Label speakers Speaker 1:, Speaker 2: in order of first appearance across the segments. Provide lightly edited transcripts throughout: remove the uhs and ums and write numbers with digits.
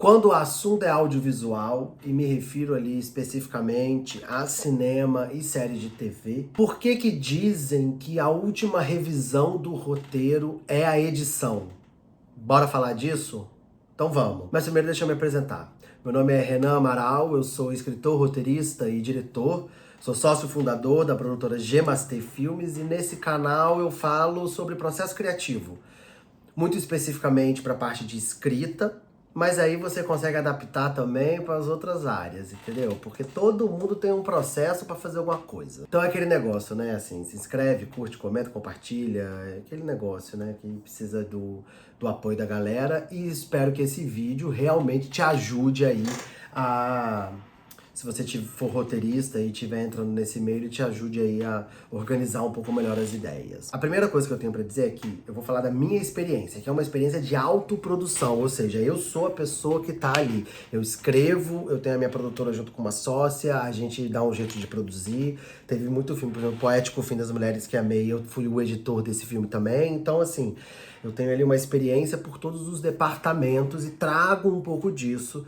Speaker 1: Quando o assunto é audiovisual, e me refiro ali especificamente a cinema e séries de TV, por que que dizem que a última revisão do roteiro é a edição? Bora falar disso? Então vamos. Mas primeiro deixa eu me apresentar. Meu nome é Renan Amaral, eu sou escritor, roteirista e diretor. Sou sócio fundador da produtora G-Master Filmes e nesse canal eu falo sobre processo criativo. Muito especificamente para a parte de escrita, mas aí você consegue adaptar também para as outras áreas, entendeu? Porque todo mundo tem um processo para fazer alguma coisa. Então é aquele negócio, né? Assim, se inscreve, curte, comenta, compartilha. É aquele negócio, né? Que precisa do apoio da galera. E espero que esse vídeo realmente te ajude aí a... Se você for roteirista e estiver entrando nesse meio, ele te ajude aí a organizar um pouco melhor as ideias. A primeira coisa que eu tenho pra dizer é que eu vou falar da minha experiência, que é uma experiência de autoprodução, ou seja, eu sou a pessoa que tá ali. Eu escrevo, eu tenho a minha produtora junto com uma sócia, a gente dá um jeito de produzir. Teve muito filme, por exemplo, Poético Fim das Mulheres que Amei, eu fui o editor desse filme também. Então, assim, eu tenho ali uma experiência por todos os departamentos e trago um pouco disso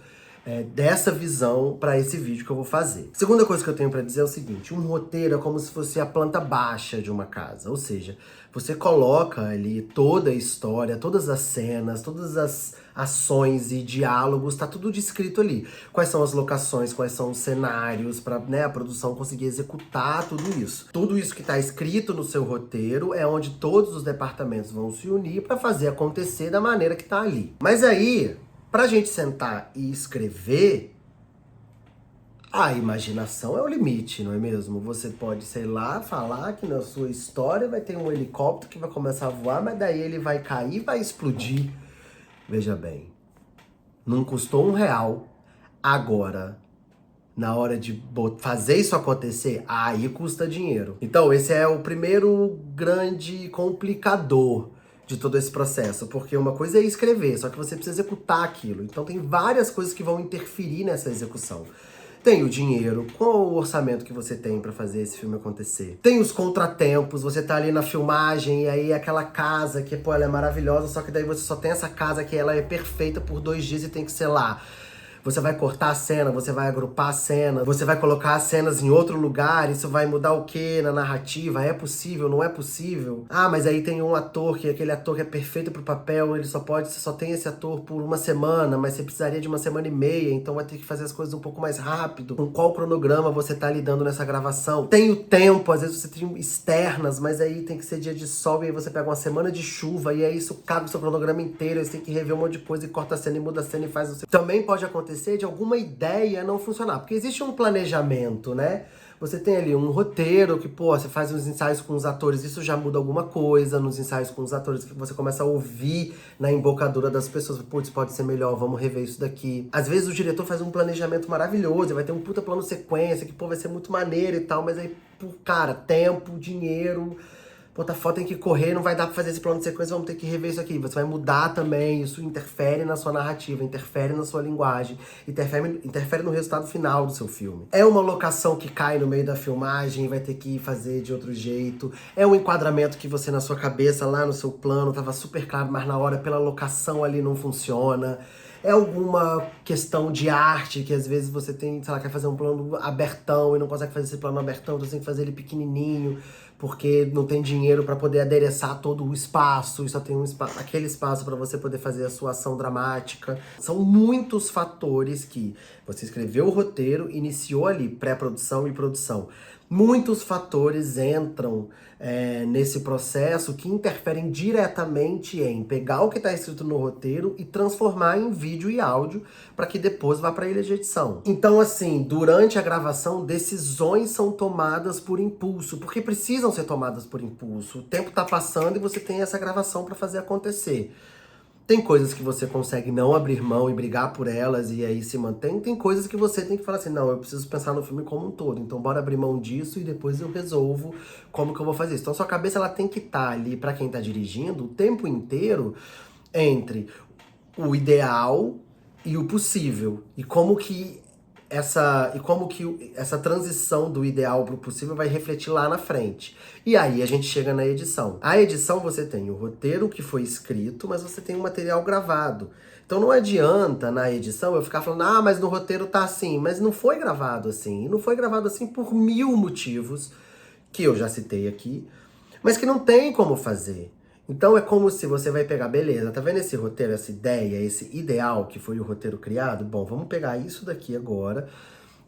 Speaker 1: dessa visão para esse vídeo que eu vou fazer. Segunda coisa que eu tenho para dizer é o seguinte: um roteiro é como se fosse a planta baixa de uma casa, ou seja, você coloca ali toda a história, todas as cenas, todas as ações e diálogos, tá tudo descrito ali. Quais são as locações, quais são os cenários, para, né, a produção conseguir executar tudo isso. Tudo isso que tá escrito no seu roteiro é onde todos os departamentos vão se unir para fazer acontecer da maneira que tá ali. Mas aí, pra gente sentar e escrever, a imaginação é o limite, não é mesmo? Você pode, sei lá, falar que na sua história vai ter um helicóptero que vai começar a voar, mas daí ele vai cair e vai explodir. Veja bem, não custou R$1. Agora, na hora de fazer isso acontecer, aí custa dinheiro. Então, esse é o primeiro grande complicador de todo esse processo, porque uma coisa é escrever, só que você precisa executar aquilo. Então tem várias coisas que vão interferir nessa execução. Tem o dinheiro, qual o orçamento que você tem pra fazer esse filme acontecer. Tem os contratempos, você tá ali na filmagem e aí aquela casa que, pô, ela é maravilhosa, só que daí você só tem essa casa que ela é perfeita por 2 dias e tem que ser lá. Você vai cortar a cena, você vai agrupar a cena, você vai colocar as cenas em outro lugar, isso vai mudar o que na narrativa? É possível, não é possível? Ah, mas aí tem um ator, que aquele ator que é perfeito pro papel, ele você só tem esse ator por 1 semana, mas você precisaria de 1 semana e meia, então vai ter que fazer as coisas um pouco mais rápido. Com qual cronograma você tá lidando nessa gravação? Tem o tempo, às vezes você tem externas, mas aí tem que ser dia de sol, e aí você pega 1 semana de chuva, e aí isso caga o seu cronograma inteiro, aí você tem que rever um monte de coisa, e corta a cena, e muda a cena, e faz o seu... Também pode acontecer de alguma ideia não funcionar, porque existe um planejamento, né? Você tem ali um roteiro que, pô, você faz uns ensaios com os atores, isso já muda alguma coisa nos ensaios com os atores, que você começa a ouvir na embocadura das pessoas, putz, pode ser melhor, vamos rever isso daqui. Às vezes o diretor faz um planejamento maravilhoso, vai ter um puta plano sequência, que, pô, vai ser muito maneiro e tal, mas aí, pô, cara, tempo, dinheiro... Pô, tá foda, tem que correr, não vai dar pra fazer esse plano de sequência, vamos ter que rever isso aqui. Você vai mudar também, isso interfere na sua narrativa, interfere na sua linguagem, interfere no resultado final do seu filme. É uma locação que cai no meio da filmagem e vai ter que fazer de outro jeito. É um enquadramento que você, na sua cabeça, lá no seu plano, tava super claro, mas na hora, pela locação ali, não funciona. É alguma questão de arte que às vezes você tem, sei lá, quer fazer um plano abertão e não consegue fazer esse plano abertão, então você tem que fazer ele pequenininho, porque não tem dinheiro para poder adereçar todo o espaço, e só tem aquele espaço para você poder fazer a sua ação dramática. São muitos fatores que você escreveu o roteiro, iniciou ali pré-produção e produção. Muitos fatores entram nesse processo que interferem diretamente em pegar o que está escrito no roteiro e transformar em vídeo e áudio para que depois vá para a ilha de edição. Então, assim, durante a gravação, decisões são tomadas por impulso, porque precisam ser tomadas por impulso. O tempo está passando e você tem essa gravação para fazer acontecer. Tem coisas que você consegue não abrir mão e brigar por elas e aí se mantém. Tem coisas que você tem que falar assim, não, eu preciso pensar no filme como um todo. Então bora abrir mão disso e depois eu resolvo como que eu vou fazer isso. Então sua cabeça ela tem que estar ali, pra quem tá dirigindo, o tempo inteiro entre o ideal e o possível. E como que essa transição do ideal para o possível vai refletir lá na frente. E aí a gente chega na edição. A edição você tem o roteiro que foi escrito, mas você tem o material gravado. Então não adianta na edição eu ficar falando, ah, mas no roteiro tá assim, mas não foi gravado assim. E não foi gravado assim por 1000 motivos, que eu já citei aqui, mas que não tem como fazer. Então é como se você vai pegar, beleza, tá vendo esse roteiro, essa ideia, esse ideal que foi o roteiro criado? Bom, vamos pegar isso daqui agora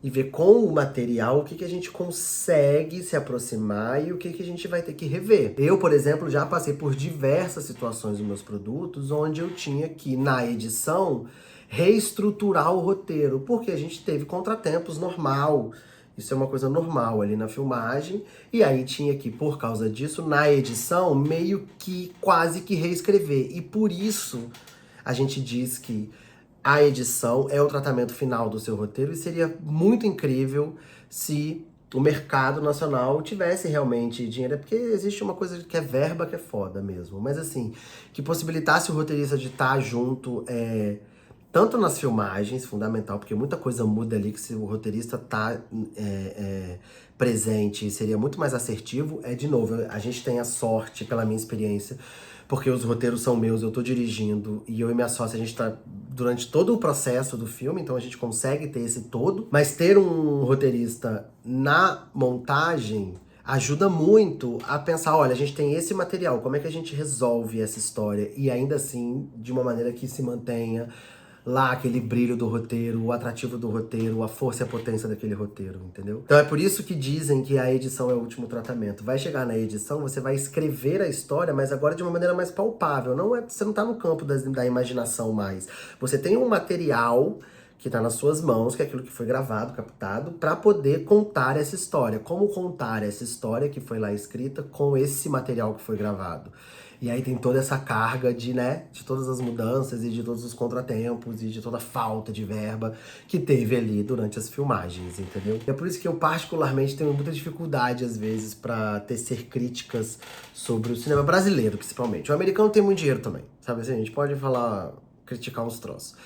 Speaker 1: e ver com o material o que a gente consegue se aproximar e o que a gente vai ter que rever. Eu, por exemplo, já passei por diversas situações nos meus produtos onde eu tinha que, na edição, reestruturar o roteiro, porque a gente teve contratempos normal. Isso é uma coisa normal ali na filmagem, e aí tinha que, por causa disso, na edição, meio que quase que reescrever. E por isso a gente diz que a edição é o tratamento final do seu roteiro, e seria muito incrível se o mercado nacional tivesse realmente dinheiro, porque existe uma coisa que é verba que é foda mesmo, mas assim, que possibilitasse o roteirista de estar junto, tanto nas filmagens, fundamental, porque muita coisa muda ali, que se o roteirista tá presente, seria muito mais assertivo. De novo, a gente tem a sorte, pela minha experiência, porque os roteiros são meus, eu tô dirigindo, e eu e minha sócia, a gente tá durante todo o processo do filme, então a gente consegue ter esse todo, mas ter um roteirista na montagem ajuda muito a pensar, olha, a gente tem esse material, como é que a gente resolve essa história? E ainda assim, de uma maneira que se mantenha lá aquele brilho do roteiro, o atrativo do roteiro, a força e a potência daquele roteiro, entendeu? Então é por isso que dizem que a edição é o último tratamento. Vai chegar na edição, você vai escrever a história, mas agora de uma maneira mais palpável. Você não tá no campo da imaginação mais. Você tem um material que tá nas suas mãos, que é aquilo que foi gravado, captado, para poder contar essa história. Como contar essa história que foi lá escrita com esse material que foi gravado. E aí tem toda essa carga de todas as mudanças e de todos os contratempos e de toda a falta de verba que teve ali durante as filmagens, entendeu? E é por isso que eu particularmente tenho muita dificuldade, às vezes, para tecer críticas sobre o cinema brasileiro, principalmente. O americano tem muito dinheiro também, sabe assim? A gente pode falar, criticar uns troços.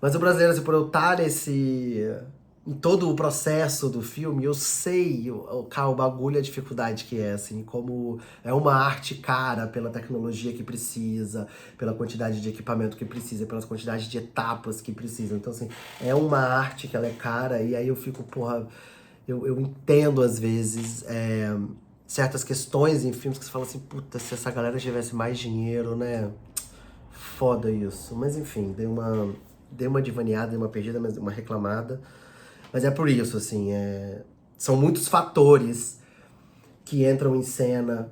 Speaker 1: Mas o brasileiro, assim, por eu estar em todo o processo do filme, eu sei o bagulho, a dificuldade que é, assim, como é uma arte cara pela tecnologia que precisa, pela quantidade de equipamento que precisa, pela quantidade de etapas que precisa. Então, assim, é uma arte que ela é cara, e aí eu fico, porra, eu entendo, às vezes, certas questões em filmes que você fala assim, puta, se essa galera tivesse mais dinheiro, né? Foda isso. Mas, enfim, dei uma divaneada, dei uma perdida, uma reclamada. Mas é por isso, assim, são muitos fatores que entram em cena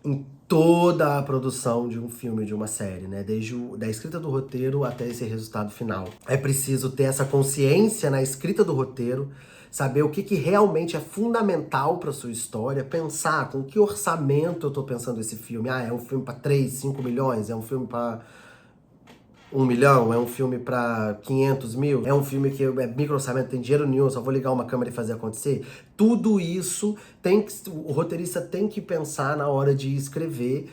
Speaker 1: em toda a produção de um filme, de uma série, né? Desde da escrita do roteiro até esse resultado final. É preciso ter essa consciência na escrita do roteiro, saber o que realmente é fundamental para sua história, pensar com que orçamento eu tô pensando esse filme. Ah, é um filme para 3, 5 milhões? É um filme para 1 milhão? É um filme pra 500 mil? É um filme que é micro orçamento, tem dinheiro nenhum, só vou ligar uma câmera e fazer acontecer? Tudo isso o roteirista tem que pensar na hora de escrever,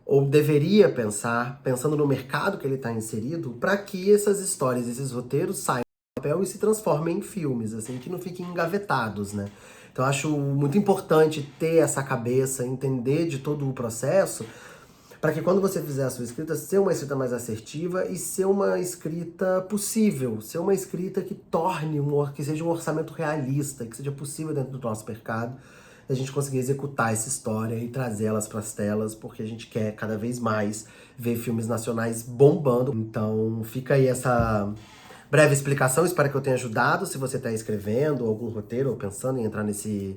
Speaker 1: ou deveria pensar, pensando no mercado que ele está inserido, para que essas histórias, esses roteiros saiam do papel e se transformem em filmes, assim, que não fiquem engavetados, né? Então eu acho muito importante ter essa cabeça, entender de todo o processo, para que quando você fizer a sua escrita, ser uma escrita mais assertiva e ser uma escrita possível, ser uma escrita que torne, que seja um orçamento realista, que seja possível dentro do nosso mercado, a gente conseguir executar essa história e trazê-las para as telas, porque a gente quer cada vez mais ver filmes nacionais bombando. Então fica aí essa breve explicação, espero que eu tenha ajudado. Se você está escrevendo algum roteiro ou pensando em entrar nesse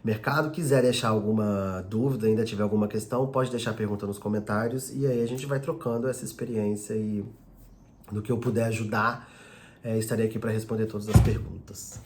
Speaker 1: mercado, quiser deixar alguma dúvida, ainda tiver alguma questão, pode deixar a pergunta nos comentários, e aí a gente vai trocando essa experiência, e no que eu puder ajudar, estarei aqui para responder todas as perguntas.